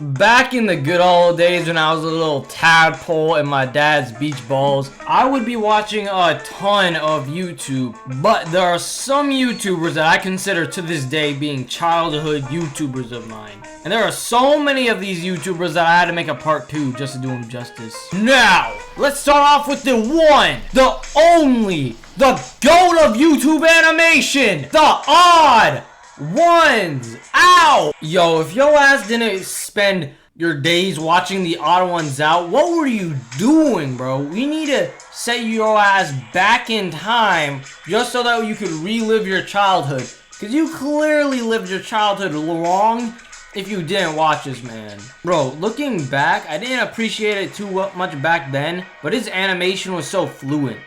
Back in the good old days when I was a little tadpole in my dad's beach balls, I would be watching a ton of YouTube, but there are some YouTubers that I consider to this day being childhood YouTubers of mine. And there are so many of these YouTubers that I had to make a part 2 just to do them justice. Now, let's start off with the one, the only, the GOAT of YouTube animation, the Odd Ones Out. Yo, if your ass didn't spend your days watching the Odd Ones Out, what were you doing, bro? We need to set your ass back in time just so that you could relive your childhood, because you clearly lived your childhood wrong if you didn't watch this, man. Bro, looking back, I didn't appreciate it too much back then, but his animation was so fluent.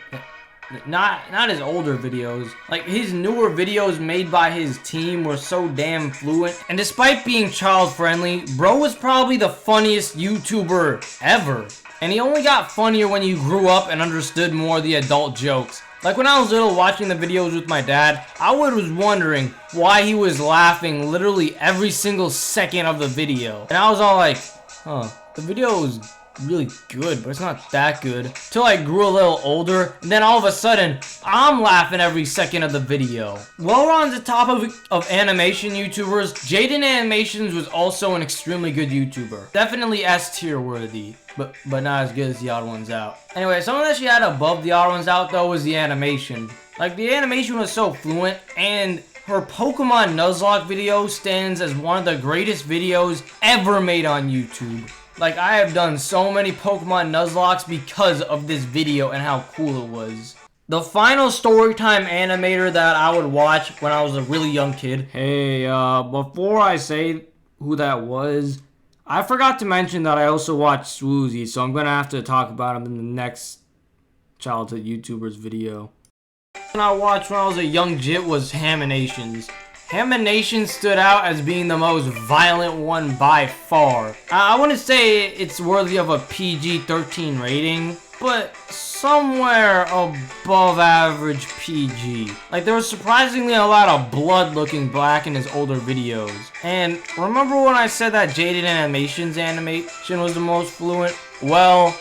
Not his older videos. Like, his newer videos made by his team were so damn fluent. And despite being child friendly, bro was probably the funniest YouTuber ever. And he only got funnier when you grew up and understood more of the adult jokes. Like, when I was little watching the videos with my dad, I was wondering why he was laughing literally every single second of the video. And I was all like, huh, the video was really good, but it's not that good. Till I grew a little older, and then all of a sudden, I'm laughing every second of the video. While we're on the topic of animation YouTubers, Jaden Animations was also an extremely good YouTuber. Definitely S tier worthy, but not as good as the Odd Ones Out. Anyway, something that she had above the Odd Ones Out though was the animation. Like, the animation was so fluent, and her Pokemon Nuzlocke video stands as one of the greatest videos ever made on YouTube. Like, I have done so many Pokemon Nuzlocks because of this video and how cool it was. The final storytime animator that I would watch when I was a really young kid. Hey, before I say who that was, I forgot to mention that I also watched Swooze, so I'm gonna have to talk about him in the next childhood YouTubers video. When I watched when I was a young jit was Haminations. Haminations stood out as being the most violent one by far. I wouldn't say it's worthy of a PG-13 rating, but somewhere above average PG. Like, there was surprisingly a lot of blood looking black in his older videos. And remember when I said that Jaden Animations animation was the most fluent? Well,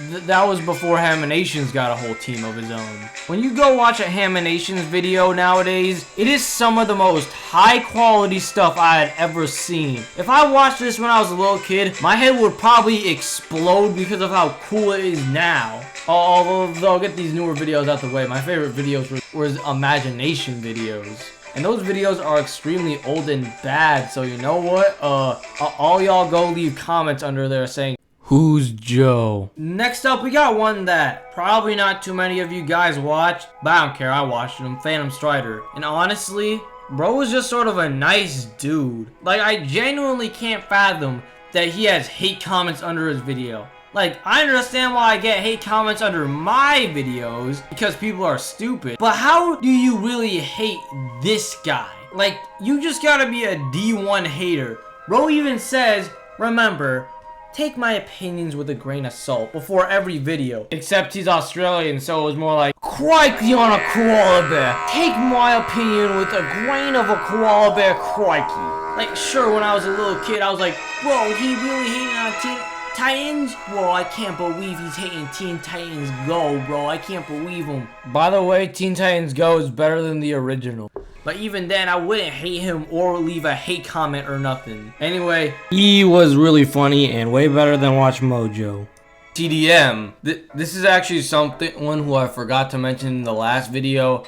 that was before Haminations got a whole team of his own. When you go watch a Haminations video nowadays, it is some of the most high quality stuff I had ever seen. If I watched this when I was a little kid, my head would probably explode because of how cool it is now. Although I'll get these newer videos out the way. My favorite videos were imagination videos. And those videos are extremely old and bad, so you know what? All y'all go leave comments under there saying, "Who's Joe?" Next up, we got one that probably not too many of you guys watched, but I don't care, I watched him, Phantomstrider. And honestly, bro was just sort of a nice dude. Like, I genuinely can't fathom that he has hate comments under his video. Like, I understand why I get hate comments under my videos, because people are stupid. But how do you really hate this guy? Like, you just gotta be a D1 hater. Bro even says, remember, take my opinions with a grain of salt before every video. Except he's Australian, so it was more like, crikey on a koala bear. Take my opinion with a grain of a koala bear, crikey. Like, sure, when I was a little kid, I was like, bro, he really hating on Teen Titans? Whoa, I can't believe he's hating Teen Titans Go, bro. I can't believe him. By the way, Teen Titans Go is better than the original. But even then, I wouldn't hate him or leave a hate comment or nothing. Anyway, he was really funny and way better than Watch Mojo. TDM. This is actually someone who I forgot to mention in the last video.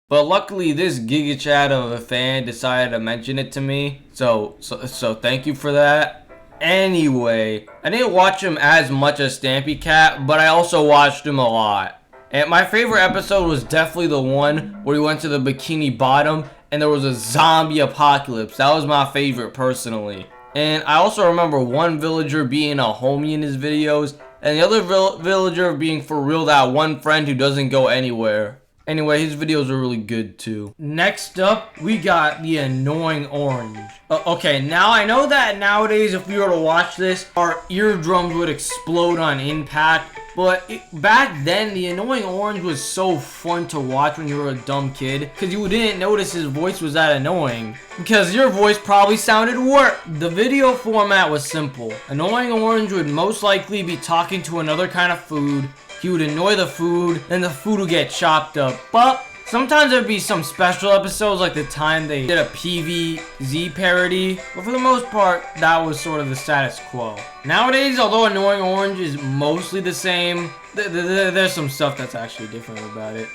But luckily, this Giga Chat of a fan decided to mention it to me. So thank you for that. Anyway, I didn't watch him as much as Stampy Cat, but I also watched him a lot. And my favorite episode was definitely the one where he went to the Bikini Bottom and there was a zombie apocalypse. That was my favorite personally. And I also remember one villager being a homie in his videos and the other villager being for real that one friend who doesn't go anywhere. Anyway, his videos are really good too. Next up, we got the annoying orange. Okay, now I know that nowadays if we were to watch this, our eardrums would explode on impact. But back then, the annoying orange was so fun to watch when you were a dumb kid. Because you didn't notice his voice was that annoying. Because your voice probably sounded worse. The video format was simple. Annoying orange would most likely be talking to another kind of food. He would annoy the food, then the food would get chopped up. But sometimes there'd be some special episodes like the time they did a PVZ parody. But for the most part, that was sort of the status quo. Nowadays, although Annoying Orange is mostly the same, there's some stuff that's actually different about it.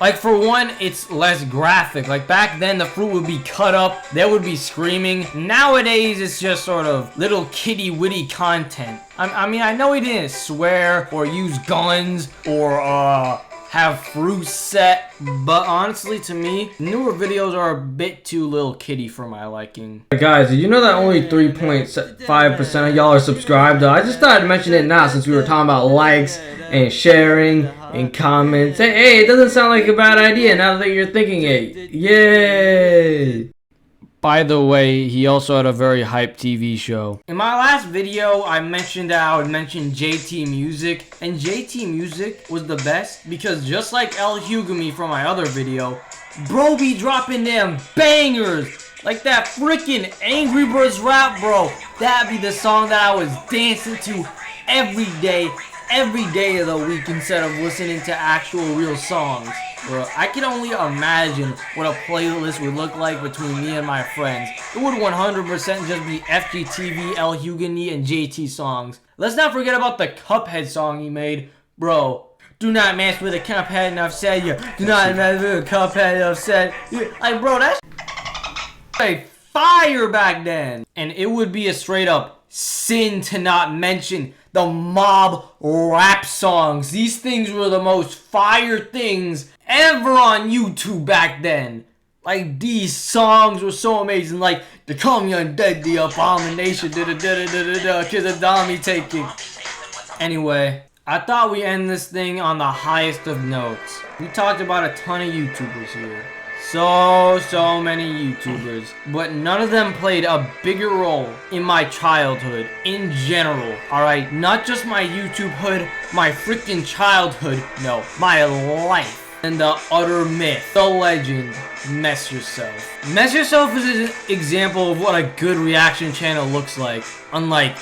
Like for one, it's less graphic. Like back then, the fruit would be cut up, there would be screaming. Nowadays, it's just sort of little kitty witty content. I mean, I know he didn't swear or use guns or have fruit set, but honestly to me, newer videos are a bit too little kitty for my liking. Guys, did you know that only 3.5% of y'all are subscribed? I just thought I'd mention it now since we were talking about likes and sharing and comments. Hey, it doesn't sound like a bad idea now that you're thinking it. Yay! By the way, he also had a very hyped TV show. In my last video, I mentioned that I would mention JT Music, and JT Music was the best because just like El Hugami from my other video, bro be dropping them bangers, like that freaking Angry Birds rap, bro. That'd be the song that I was dancing to every day of the week instead of listening to actual real songs. Bro, I can only imagine what a playlist would look like between me and my friends. It would 100% just be FGTV, El Hugani, and JT songs. Let's not forget about the Cuphead song he made. Bro, do not mess with a Cuphead enough said you. Do not mess with a Cuphead enough said you. Like, bro, that's like fire back then. And it would be a straight up sin to not mention the mob rap songs. These things were the most fire things ever on YouTube back then. Like, these songs were so amazing. Like, the Come Young Dead, the Abomination, kids of Dami taking. Anyway, I thought we end this thing on the highest of notes. We talked about a ton of YouTubers here. So many YouTubers, but none of them played a bigger role in my childhood in general, alright? Not just my YouTube hood, my freaking childhood, no, my life. And the utter myth, the legend, Mess Yourself. Mess Yourself is an example of what a good reaction channel looks like. Unlike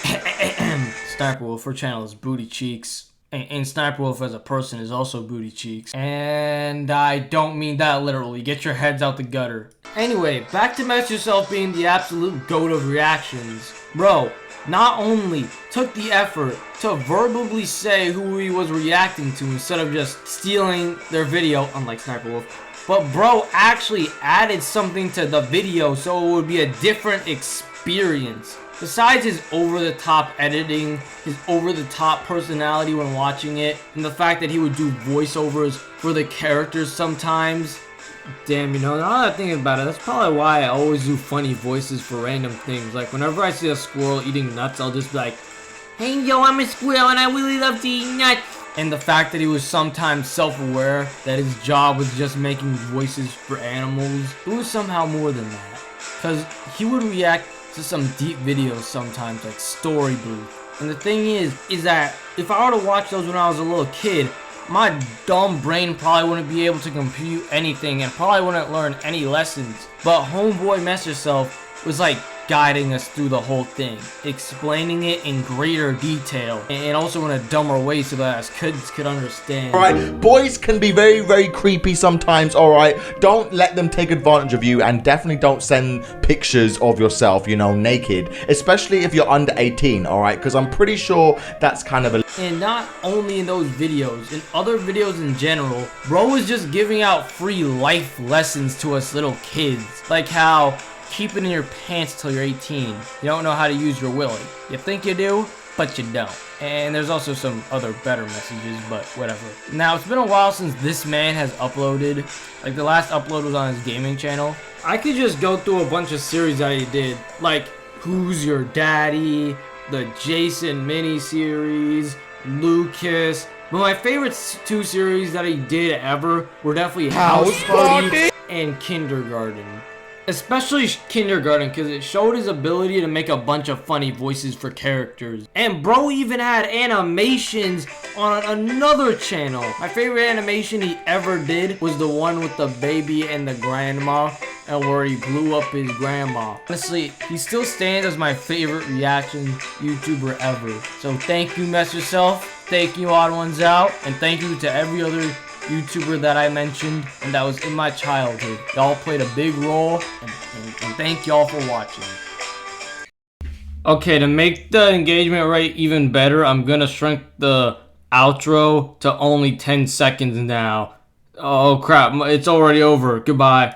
Sniper Wolf, her channel is Booty Cheeks. And Sniper Wolf as a person is also Booty Cheeks. And I don't mean that literally. Get your heads out the gutter. Anyway, back to Mess Yourself being the absolute goat of reactions. Bro, not only took the effort to verbally say who he was reacting to instead of just stealing their video, unlike Sniper Wolf, but bro actually added something to the video so it would be a different experience. Besides his over-the-top editing, his over-the-top personality when watching it, and the fact that he would do voiceovers for the characters sometimes. Damn, you know, now that I'm thinking about it, that's probably why I always do funny voices for random things. Like, whenever I see a squirrel eating nuts, I'll just be like, hey, yo, I'm a squirrel and I really love to eat nuts. And the fact that he was sometimes self-aware that his job was just making voices for animals, it was somehow more than that. Because he would react to some deep videos sometimes, like Story Booth. And the thing is that if I were to watch those when I was a little kid, my dumb brain probably wouldn't be able to compute anything and probably wouldn't learn any lessons. But Homeboy Mess Yourself was like guiding us through the whole thing, explaining it in greater detail and also in a dumber way so that us kids could understand. Alright, boys can be very creepy sometimes, alright? Don't let them take advantage of you, and definitely don't send pictures of yourself, you know, naked, especially if you're under 18, alright? Because I'm pretty sure that's kind of a... And not only in those videos, in other videos in general, bro was just giving out free life lessons to us little kids. Like how keep it in your pants till you're 18. You don't know how to use your willy. You think you do, but you don't. And there's also some other better messages, but whatever. Now, it's been a while since this man has uploaded. Like, the last upload was on his gaming channel. I could just go through a bunch of series that he did. Like, Who's Your Daddy? The Jason mini-series, Lucas, But my favorite two series that he did ever were definitely House Party and Kindergarten. Especially Kindergarten, because it showed his ability to make a bunch of funny voices for characters. And bro even had animations on another channel. My favorite animation he ever did was the one with the baby and the grandma, and where he blew up his grandma. Honestly, he still stands as my favorite reaction YouTuber ever. So thank you, Mess Yourself. Thank you, Odd Ones Out. And thank you to every other YouTuber that I mentioned and that was in my childhood. Y'all played a big role, and thank y'all for watching. Okay, to make the engagement rate even better, I'm gonna shrink the outro to only 10 seconds now. Oh crap, it's already over. Goodbye.